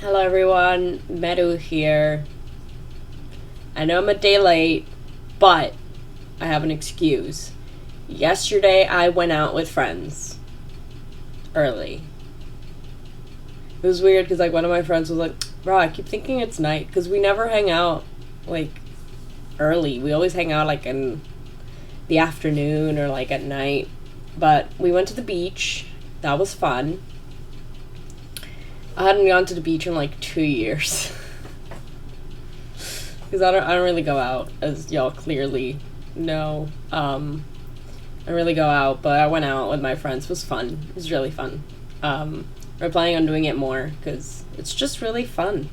Hello everyone, Meru here. I know I'm a day late, but I have an excuse. Yesterday I went out with friends. Early. It was weird because one of my friends was like, bro, I keep thinking it's night because we never hang out early. We always hang out in the afternoon or at night. But we went to the beach. That was fun. I hadn't gone to the beach in 2 years. Because I don't really go out, as y'all clearly know. I don't really go out, but I went out with my friends. It was fun. It was really fun. We're planning on doing it more, because it's just really fun.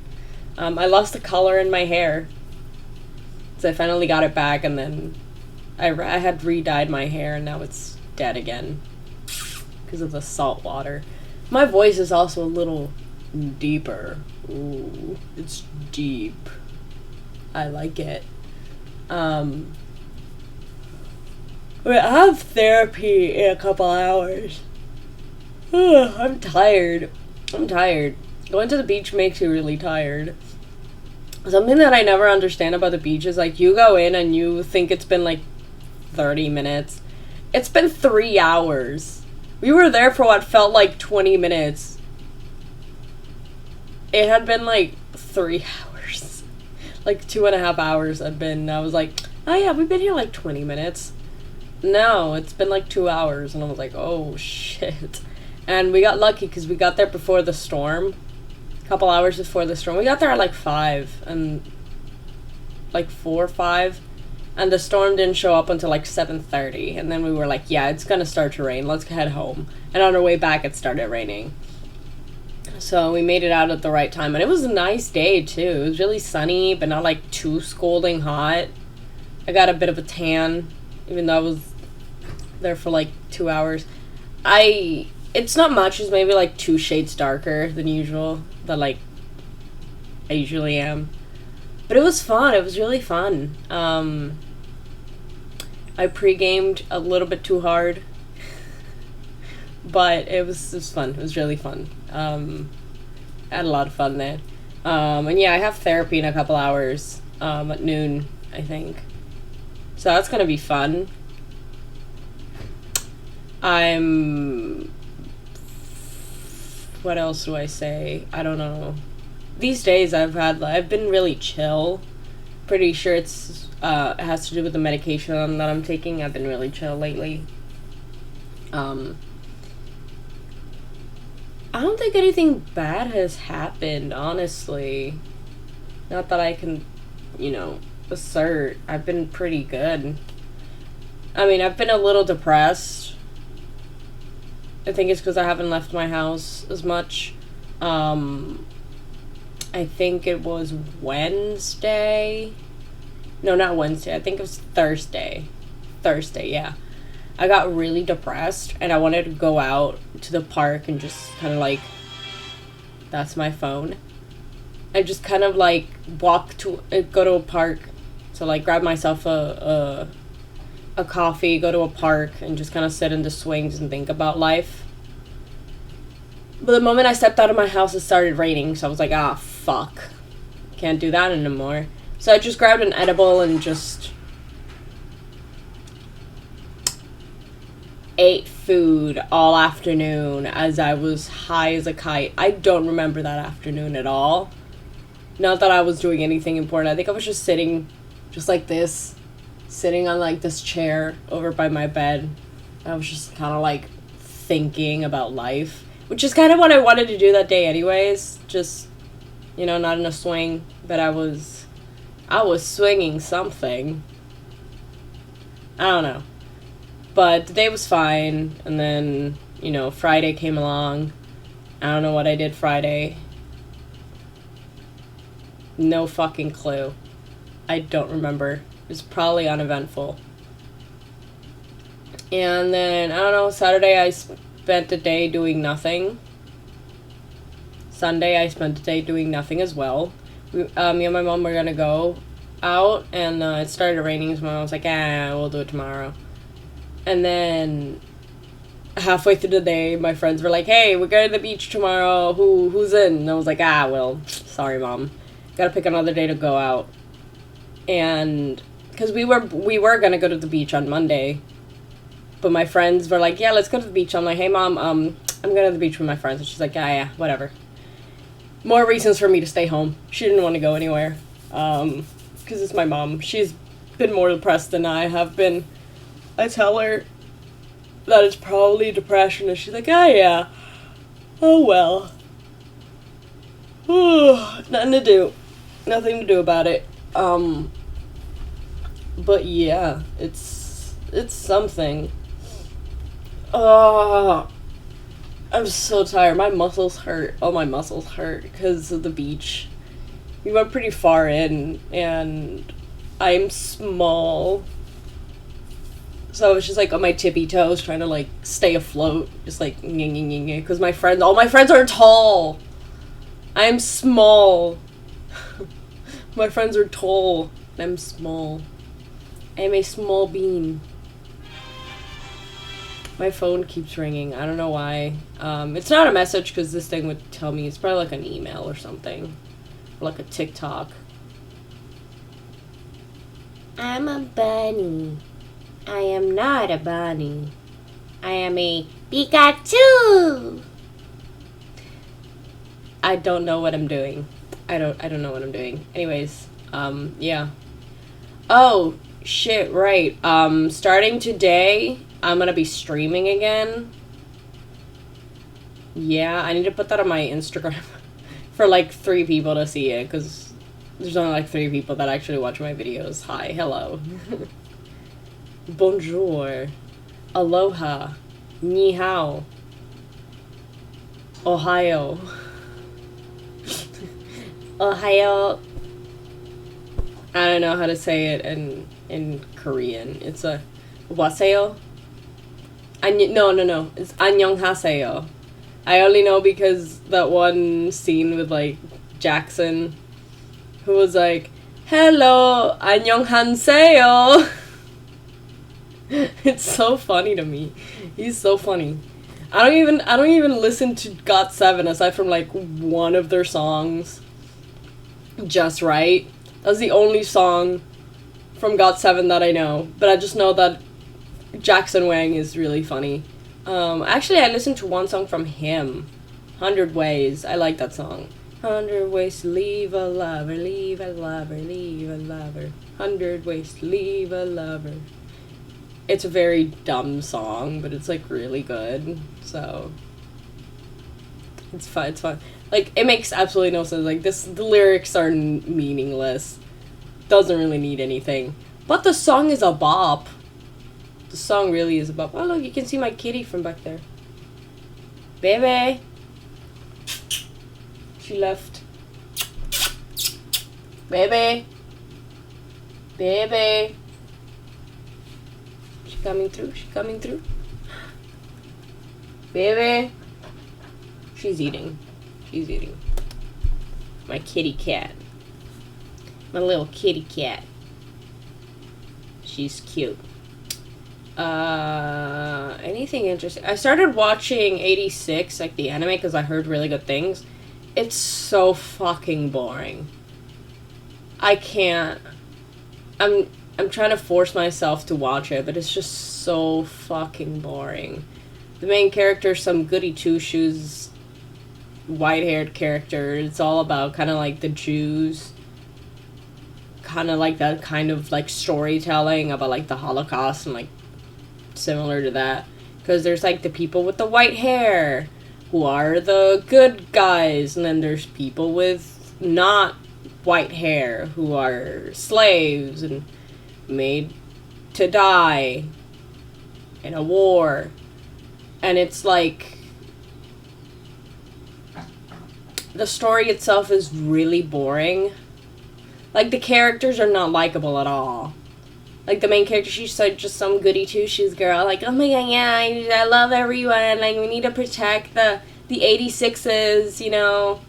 I lost the color in my hair. So I finally got it back, and then I had re-dyed my hair, and now it's dead again. Because of the salt water. My voice is also a little deeper. Ooh, it's deep. I like it. I have therapy in a couple hours. I'm tired. Going to the beach makes you really tired. Something that I never understand about the beach is you go in and you think it's been 30 minutes. It's been 3 hours. We were there for what felt like 20 minutes. It had been 3 hours. 2.5 hours had been. I was like, oh yeah, we've been here 20 minutes. No, it's been 2 hours. And I was like, oh shit. And we got lucky because we got there before the storm. A couple hours before the storm. We got there at 5 and 4 or 5. And the storm didn't show up until 7:30. And then we were like, yeah, it's gonna start to rain. Let's head home. And on our way back, it started raining. So we made it out at the right time. And it was a nice day, too. It was really sunny, but not too scalding hot. I got a bit of a tan, even though I was there for 2 hours. It's not much. It's maybe 2 shades darker than usual. That I usually am. But it was fun. It was really fun. I pre-gamed a little bit too hard. But it was fun. It was really fun. I had a lot of fun there. And yeah, I have therapy in a couple hours. At noon, I think. So that's gonna be fun. What else do I say? I don't know. These days I've been really chill. Pretty sure it has to do with the medication that I'm taking. I've been really chill lately. I don't think anything bad has happened, honestly. Not that I can, assert. I've been pretty good. I mean, I've been a little depressed. I think it's because I haven't left my house as much. I think it was Wednesday. No, not Wednesday. I think it was Thursday. Thursday, yeah. I got really depressed and I wanted to go out to the park and just kind of that's my phone. I just kind of go to a park to grab myself a coffee, go to a park and just kind of sit in the swings and think about life. But the moment I stepped out of my house, it started raining, so I was like, ah, fuck. Can't do that anymore. So I just grabbed an edible and just ate food all afternoon as I was high as a kite. I don't remember that afternoon at all. Not that I was doing anything important. I think I was just sitting just like this, sitting on this chair over by my bed. I was just kind of thinking about life, which is kind of what I wanted to do that day anyways. Just, not in a swing, but I was swinging something. I don't know. But the day was fine, and then, Friday came along. I don't know what I did Friday. No fucking clue. I don't remember. It was probably uneventful. And then, I don't know, Saturday I spent the day doing nothing. Sunday I spent the day doing nothing as well. Me and my mom were gonna go out, and it started raining, so my mom was like, we'll do it tomorrow. And then halfway through the day, my friends were like, "Hey, we're going to the beach tomorrow. Who's in?" And I was like, "Ah, well, sorry, Mom. Gotta pick another day to go out." And because we were gonna go to the beach on Monday, but my friends were like, "Yeah, let's go to the beach." I'm like, "Hey, Mom, I'm going to the beach with my friends." And she's like, yeah, whatever. More reasons for me to stay home. She didn't want to go anywhere. Because it's my mom. She's been more depressed than I have been. I tell her that it's probably depression, and she's like, yeah. Oh, well. Nothing to do. Nothing to do about it. But yeah, it's something. I'm so tired. My muscles hurt. All my muscles hurt because of the beach. We went pretty far in, and I'm small. So I was just like on my tippy toes trying to like stay afloat. Just like, because all my friends are tall. I'm small. My friends are tall. I'm small. I'm a small bean. My phone keeps ringing. I don't know why. It's not a message because this thing would tell me. It's probably like an email or something. Or like a TikTok. I'm a bunny. I am not a bunny. I am a Pikachu. I don't know what I'm doing. I don't know what I'm doing. Anyways, yeah. Oh, shit, right. Starting today, I'm gonna be streaming again. Yeah, I need to put that on my Instagram for like 3 people to see it, because there's only like 3 people that actually watch my videos. Hi, hello. Bonjour. Aloha. Ni hao. Ohio. Ohio. I don't know how to say it in Korean. It's a waseo. No. It's annyeonghaseyo. I only know because that one scene with like Jackson, who was like, "Hello, annyeonghaseyo." It's so funny to me. He's so funny. I don't even listen to GOT7 aside from like one of their songs. Just Right. That's the only song from GOT7 that I know. But I just know that Jackson Wang is really funny. Actually, I listened to one song from him. 100 Ways. I like that song. 100 ways to leave a lover, leave a lover, leave a lover. 100 ways to leave a lover. It's a very dumb song, but it's like really good. So it's fun. It's fun. Like, it makes absolutely no sense. Like, the lyrics are meaningless. Doesn't really need anything. But the song is a bop. The song really is a bop. Oh, look, you can see my kitty from back there. Baby. She left. Baby. Baby. She coming through? She coming through? Baby. She's eating. She's eating. My kitty cat. My little kitty cat. She's cute. Anything interesting? I started watching 86, like the anime, because I heard really good things. It's so fucking boring. I can't. I'm trying to force myself to watch it, but it's just so fucking boring. The main character is some goody two-shoes, white-haired character. It's all about kind of like the Jews. Kind of like that kind of like storytelling about like the Holocaust and like similar to that. Because there's like the people with the white hair who are the good guys, and then there's people with not white hair who are slaves and made to die in a war. And it's like the story itself is really boring. Like, the characters are not likable at all. Like, the main character, she's like just some goody two-shoes girl. Like, oh my god, yeah, I love everyone. Like, we need to protect the 86s, you know.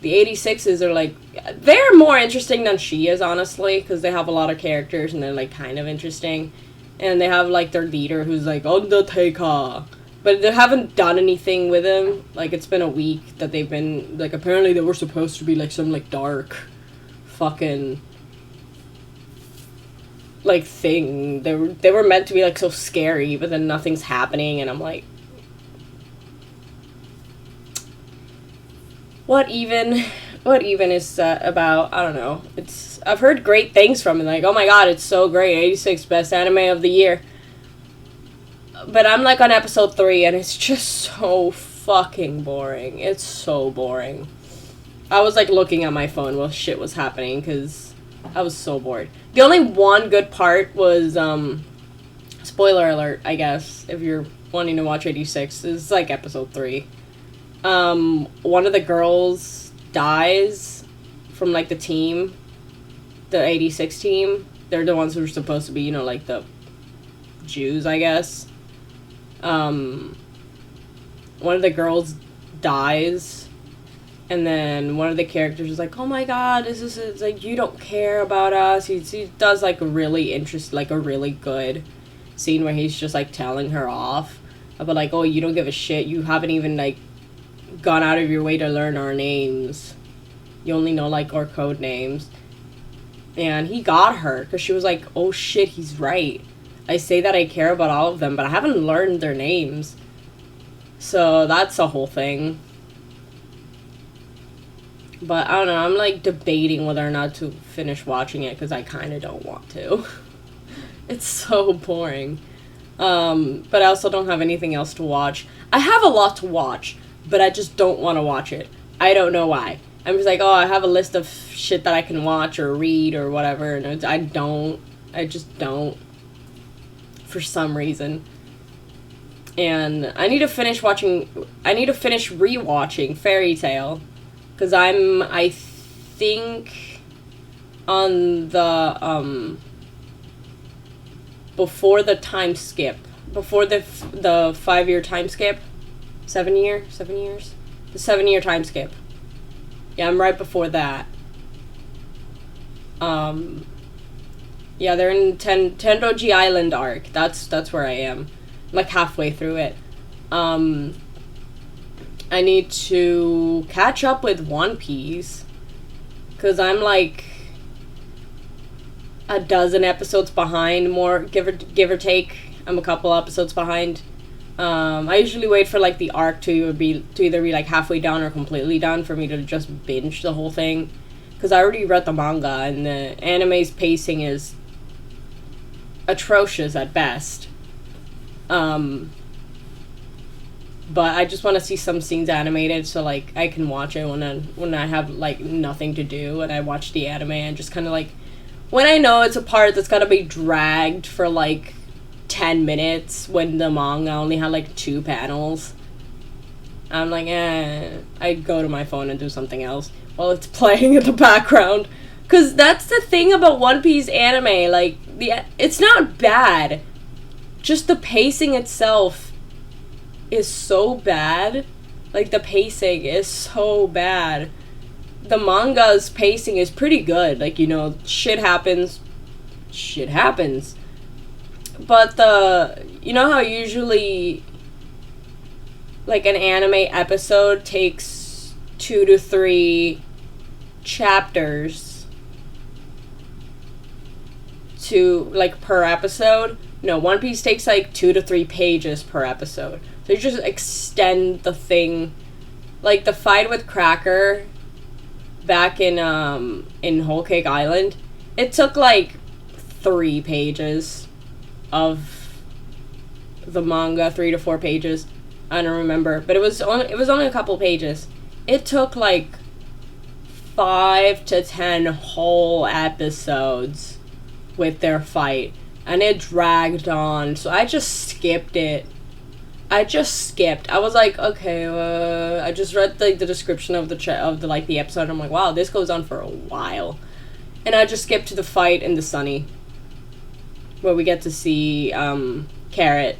The 86s are, like, they're more interesting than she is, honestly. Because they have a lot of characters and they're, like, kind of interesting. And they have, like, their leader who's, like, Undertaker. But they haven't done anything with him. Like, it's been a week that they've been, like, apparently they were supposed to be, like, some, like, dark fucking, like, thing. They were meant to be, like, so scary, but then nothing's happening, and I'm like, what even is that about? I don't know. I've heard great things from it, like, oh my god, it's so great, 86 best anime of the year. But I'm, like, on episode 3, and it's just so fucking boring. It's so boring. I was, like, looking at my phone while shit was happening, because I was so bored. The only one good part was, spoiler alert, I guess, if you're wanting to watch 86, is, like, episode 3. One of the girls dies from, like, the team, the 86 team. They're the ones who are supposed to be, you know, like, the Jews, I guess. One of the girls dies, and then one of the characters is like, oh my god, it's like, you don't care about us. He does, like, a really a really good scene where he's just, like, telling her off about, like, oh, you don't give a shit, you haven't even, like, gone out of your way to learn our names. You only know, like, our code names. And he got her, because she was like, oh shit, he's right. I say that I care about all of them, but I haven't learned their names. So that's a whole thing. But I don't know, I'm, like, debating whether or not to finish watching it, because I kind of don't want to. It's so boring. But I also don't have anything else to watch. I have a lot to watch, but I just don't want to watch it. I don't know why. I'm just like, oh, I have a list of shit that I can watch or read or whatever, and I just don't. For some reason. And I need to finish rewatching Fairy Tail, because I think on the before the time skip, before the 5-year time skip, 7 years, the 7-year time skip. Yeah, I'm right before that. Yeah, they're in Tenroji Island arc. That's where I am. I'm, like, halfway through it. I need to catch up with One Piece, because I'm, like, a dozen episodes behind, more, give or take. I'm a couple episodes behind. I usually wait for, like, the arc to either be, like, halfway done or completely done for me to just binge the whole thing. Because I already read the manga, and the anime's pacing is atrocious at best. But I just want to see some scenes animated, so, like, I can watch it when I have, like, nothing to do, and I watch the anime, and just kind of, like, when I know it's a part that's gotta be dragged for, like, 10 minutes, when the manga only had, like, 2 panels, I'm like, I go to my phone and do something else while it's playing in the background. Because that's the thing about One Piece anime, like, it's not bad. Just the pacing itself is so bad. Like, the pacing is so bad. The manga's pacing is pretty good. Like, you know, shit happens. But you know how usually, like, an anime episode takes 2 to 3 chapters to, like, per episode? No, One Piece takes, like, 2 to 3 pages per episode. So you just extend the thing. Like, the fight with Cracker back in Whole Cake Island, it took, like, 3 pages of the manga, 3 to 4 pages. I don't remember, but it was only a couple pages. It took, like, 5 to 10 whole episodes with their fight, and it dragged on, so I just skipped it. I was like, okay, I just read, like, the description of the episode, and I'm like, wow, this goes on for a while. And I just skipped to the fight in the Sunny, where we get to see Carrot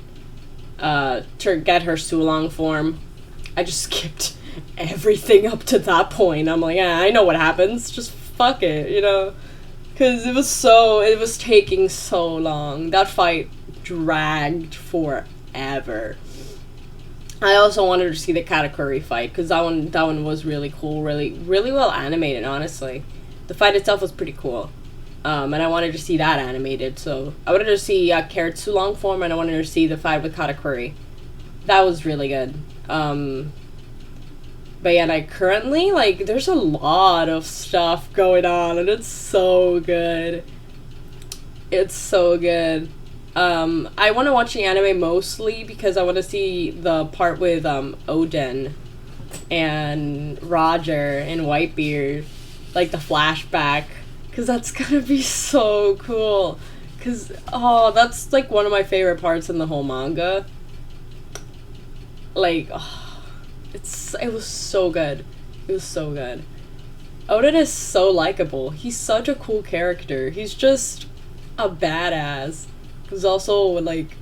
to get her Sulong form. I just skipped everything up to that point. I'm like, I know what happens, just fuck it, you know? Because it was taking so long. That fight dragged forever. I also wanted to see the Katakuri fight, because that one was really cool, really well animated, honestly. The fight itself was pretty cool. And I wanted to see that animated, so I wanted to see Karatsu long form, and I wanted to see the fight with Katakuri. That was really good. But yeah, like, currently, like, there's a lot of stuff going on, and it's so good. It's so good. I want to watch the anime mostly because I want to see the part with, Oden and Roger and Whitebeard, like, the flashback, because that's gonna be so cool. Because, oh, that's, like, one of my favorite parts in the whole manga. Like, oh, it was so good. It was so good. Oden is so likable. He's such a cool character. He's just a badass. He's also, like,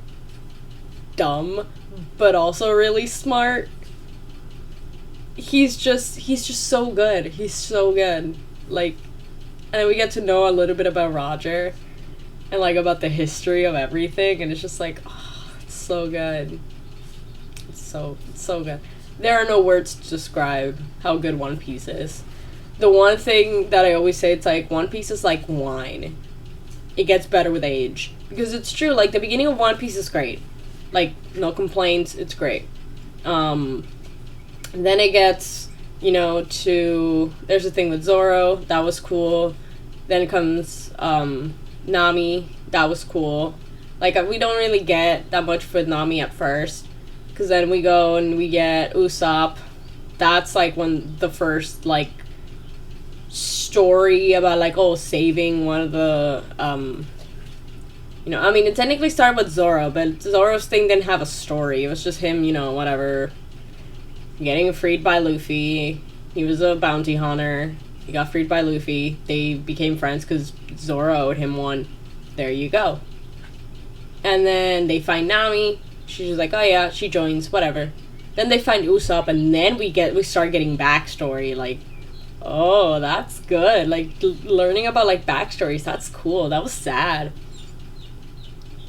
dumb, but also really smart. He's just so good. He's so good. Like, and then we get to know a little bit about Roger and, like, about the history of everything, and it's just like, oh, it's so good. It's so good. There are no words to describe how good One Piece is. The one thing that I always say, it's like, One Piece is like wine. It gets better with age. Because it's true, like, the beginning of One Piece is great. Like, no complaints, it's great. Then it gets, you know, to, there's a thing with Zoro, that was cool. Then comes, Nami, that was cool. Like, we don't really get that much with Nami at first. Because then we go and we get Usopp. That's, like, when the first, like, story about, like, oh, saving one of the, you know, I mean, it technically started with Zoro, but Zoro's thing didn't have a story. It was just him, you know, whatever, getting freed by Luffy. He was a bounty hunter. He got freed by Luffy. They became friends because Zoro owed him one. There you go. And then they find Nami. She's just like, oh yeah, she joins, whatever. Then they find Usopp, and then we start getting backstory, like, oh, that's good. Like, learning about, like, backstories, that's cool. That was sad.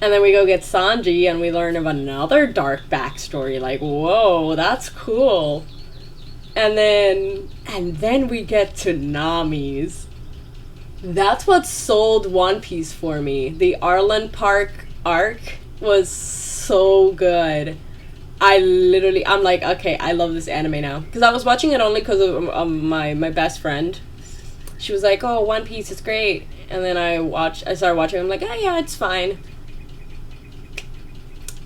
And then we go get Sanji, and we learn of another dark backstory. Like, whoa, that's cool. And then we get to Nami's. That's what sold One Piece for me. The Arlen Park arc was so good. I'm like, okay, I love this anime now. Because I was watching it only because of my best friend. She was like, oh, One Piece is great. And then I started watching. I'm like, oh yeah, it's fine.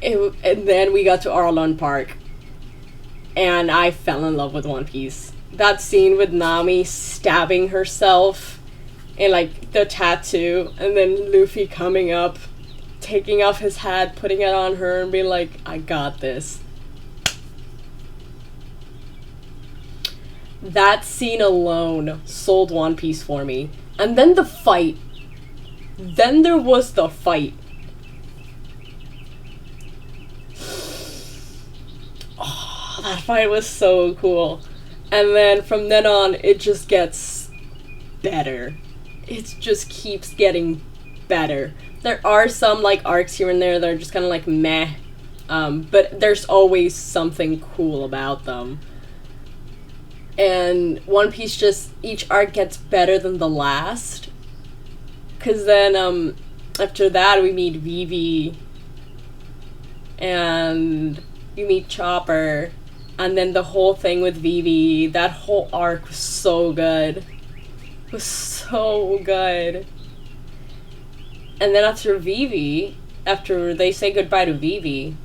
And then we got to Arlon Park. And I fell in love with One Piece. That scene with Nami stabbing herself and, like, the tattoo. And then Luffy coming up, taking off his hat, putting it on her, and being like, I got this. That scene alone sold One Piece for me. And then the fight. Then there was the fight. Oh, that fight was so cool. And then from then on, it just gets better. It just keeps getting better. There are some, like, arcs here and there that are just kind of like meh. But there's always something cool about them. And One Piece just, each arc gets better than the last. Because then, after that, we meet Vivi. And you meet Chopper. And then the whole thing with Vivi, that whole arc was so good. It was so good. And then after Vivi, after they say goodbye to Vivi,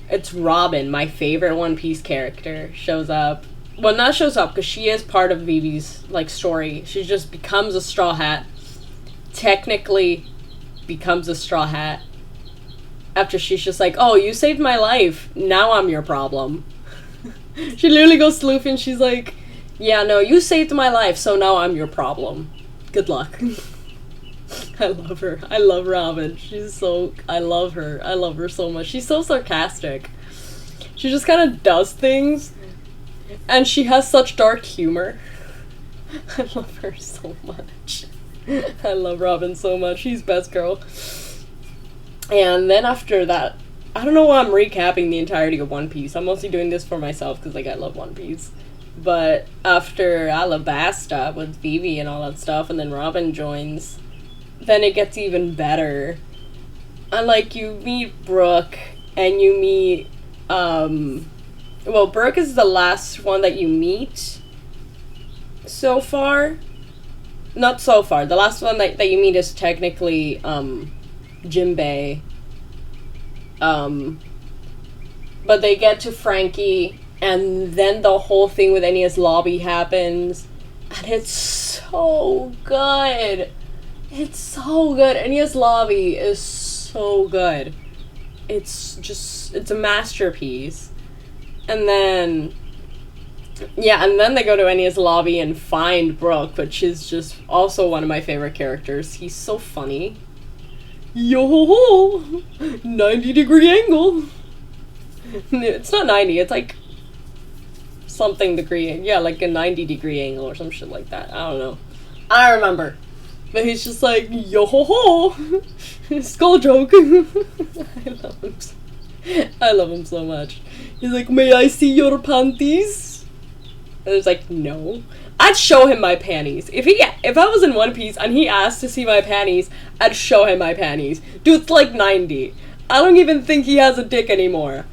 it's Robin, my favorite One Piece character, shows up. Well, not shows up, because she is part of Vivi's, like, story. She just becomes a Straw Hat. Technically becomes a Straw Hat. After she's just like, oh, you saved my life. Now I'm your problem. She literally goes to Luffy and she's like, yeah, no, you saved my life, so now I'm your problem. Good luck. I love her. I love Robin. I love her. I love her so much. She's so sarcastic. She just kind of does things, and she has such dark humor. I love her so much. I love Robin so much. She's best girl. And then after that, I don't know why I'm recapping the entirety of One Piece. I'm mostly doing this for myself because, like, I love One Piece. But after Alabasta with Vivi and all that stuff, and then Robin joins, then it gets even better. And, like, you meet Brooke, and you meet, well, Brooke is the last one that you meet so far. Not so far. The last one that you meet is technically, Jinbei. But they get to Frankie, and then the whole thing with Enies Lobby happens, and it's so good. It's so good. Enies Lobby is so good. It's a masterpiece. And then, yeah, and then they go to Enies Lobby and find Brooke, which is just also one of my favorite characters. He's so funny. Yo-ho-ho! 90-degree angle! It's not 90, it's like something degree. Yeah, like a 90-degree angle or some shit like that. I don't know. I don't remember. But he's just like, yo-ho-ho! Skull joke! I love him I love him so much. He's like, may I see your panties? And it's like, no. I'd show him my panties. If I was in One Piece and he asked to see my panties, I'd show him my panties. Dude's like 90. I don't even think he has a dick anymore.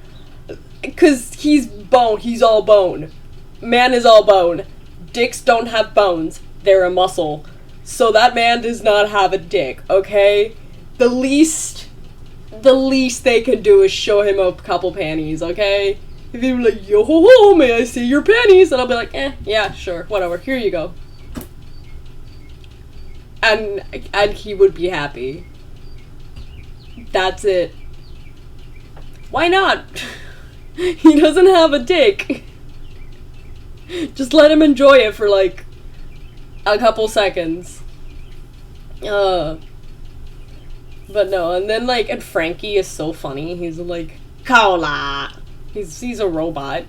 'Cause he's bone. He's all bone. Man is all bone. Dicks don't have bones. They're a muscle. So that man does not have a dick, okay? The least they can do is show him a couple panties, okay? If he was like, yo ho ho, may I see your panties? And I'll be like, yeah, sure, whatever, here you go. And he would be happy. That's it. Why not? He doesn't have a dick. Just let him enjoy it for like a couple seconds. But no, and then like, and Frankie is so funny. He's like, Kaola. He's a robot.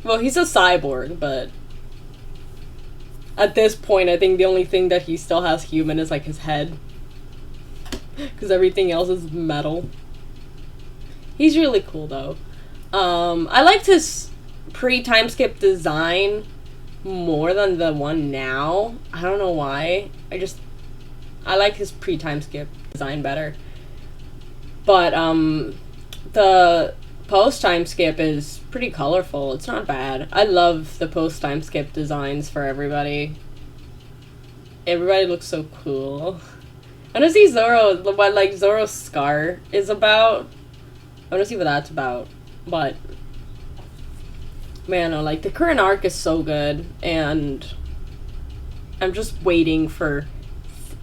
Well, he's a cyborg, but at this point, I think the only thing that he still has human is like his head, because everything else is metal. He's really cool though. I liked his pre-time skip design more than the one now. I don't know why. I like his pre-time skip design better. But the post-time skip is pretty colorful. It's not bad. I love the post-time skip designs for everybody. Everybody looks so cool. I want to see Zoro, what like Zoro's scar is about. I want to see what that's about. But man, no, like the current arc is so good, and I'm just waiting for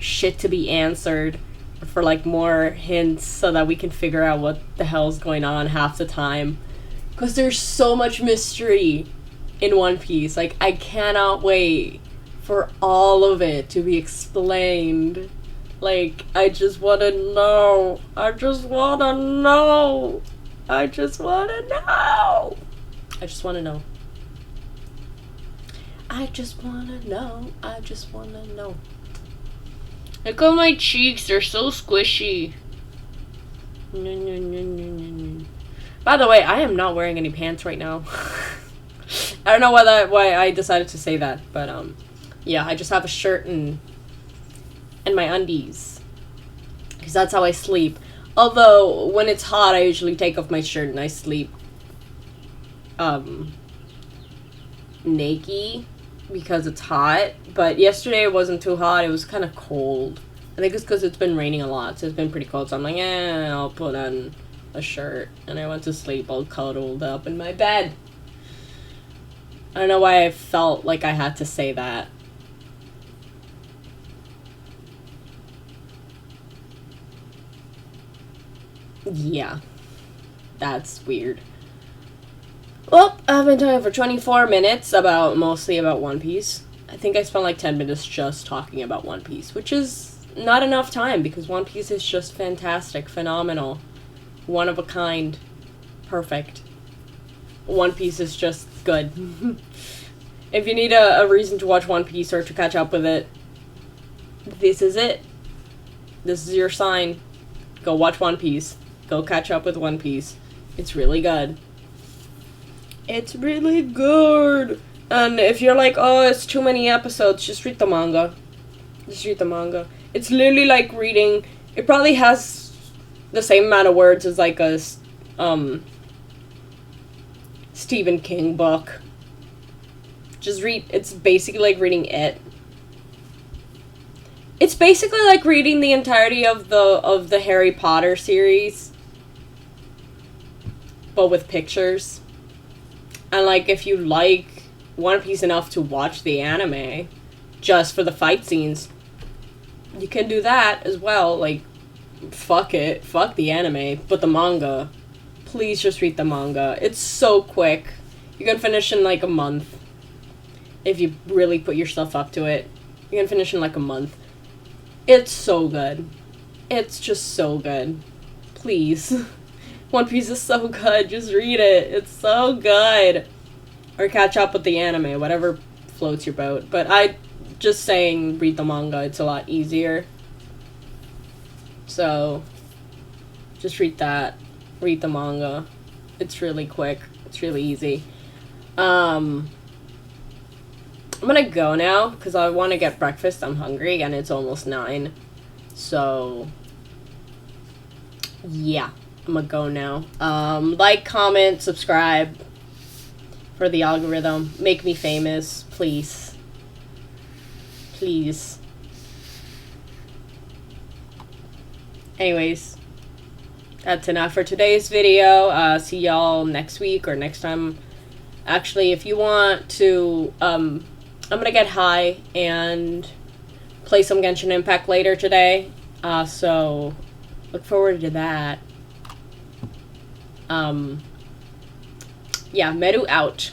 shit to be answered, for like more hints so that we can figure out what the hell's going on half the time, because there's so much mystery in One Piece. Like, I cannot wait for all of it to be explained. Like, I just want to know. I just want to know. I just want to know. I just want to know. I just want to know. I just want to know. Look at my cheeks. They're so squishy. By the way, I am not wearing any pants right now. I don't know why I decided to say that, but yeah, I just have a shirt and my undies, because that's how I sleep. Although when it's hot, I usually take off my shirt and I sleep naked because it's hot. But yesterday it wasn't too hot. It was kind of cold. I think it's because it's been raining a lot, so it's been pretty cold. So I'm like, I'll put on a shirt. And I went to sleep all cuddled up in my bed. I don't know why I felt like I had to say that. Yeah, that's weird. Well, I've been talking for 24 minutes mostly about One Piece. I think I spent like 10 minutes just talking about One Piece, which is not enough time because One Piece is just fantastic, phenomenal, one of a kind, perfect. One Piece is just good. If you need a reason to watch One Piece or to catch up with it, this is it. This is your sign. Go watch One Piece. Go catch up with One Piece. It's really good. It's really good. And if you're like, oh, it's too many episodes, just read the manga. Just read the manga. It's literally like reading. It probably has the same amount of words as like a Stephen King book. Just read. It's basically like reading it. It's basically like reading the entirety of the Harry Potter series, but with pictures. And like, if you like One Piece enough to watch the anime just for the fight scenes, you can do that as well. Like, fuck it. Fuck the anime. But the manga, please just read the manga. It's so quick. You can finish in like a month. If you really put yourself up to it, you can finish in like a month. It's so good. It's just so good. Please. One Piece is so good. Just read it. It's so good. Or catch up with the anime. Whatever floats your boat. But I just saying read the manga. It's a lot easier. So just read that. Read the manga. It's really quick. It's really easy. I'm gonna go now because I want to get breakfast. I'm hungry and it's almost 9. So yeah, I'm gonna go now. Like, comment, subscribe for the algorithm. Make me famous, please. Please. Anyways, that's enough for today's video. See y'all next week or next time. Actually, if you want to, I'm gonna get high and play some Genshin Impact later today. So look forward to that. Yeah, Meru out.